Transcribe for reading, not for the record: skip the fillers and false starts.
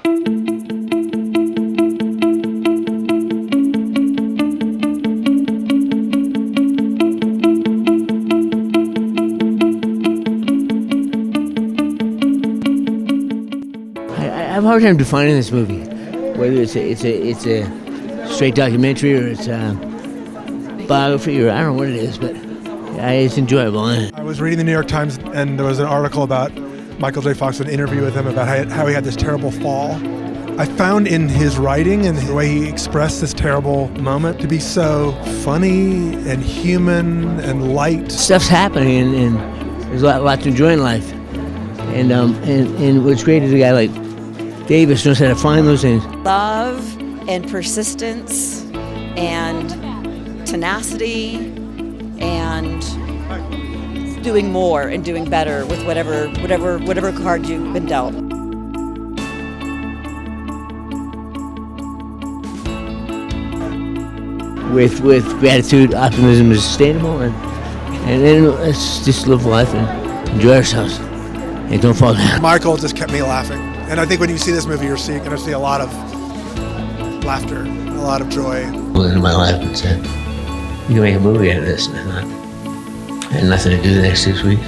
I have a hard time defining this movie, whether it's a straight documentary or it's a biography or I don't know what it is, but it's enjoyable. I was reading the New York Times and there was an article about Michael J. Fox, an interview with him about how he had this terrible fall. I found in his writing and the way he expressed this terrible moment to be so funny and human and light. Stuff's happening and there's a lot to enjoy in life. And what's great is a guy like Davis knows how to find those things. Love and persistence and tenacity and doing more and doing better with whatever card you've been dealt. With gratitude, optimism is sustainable, and then let's just live life and enjoy ourselves and don't fall down. Michael just kept me laughing. And I think when you see this movie, you're going to see a lot of laughter, a lot of joy. Well, in my life, and said, you can make a movie out of this. And I thought, I had nothing to do the next 6 weeks.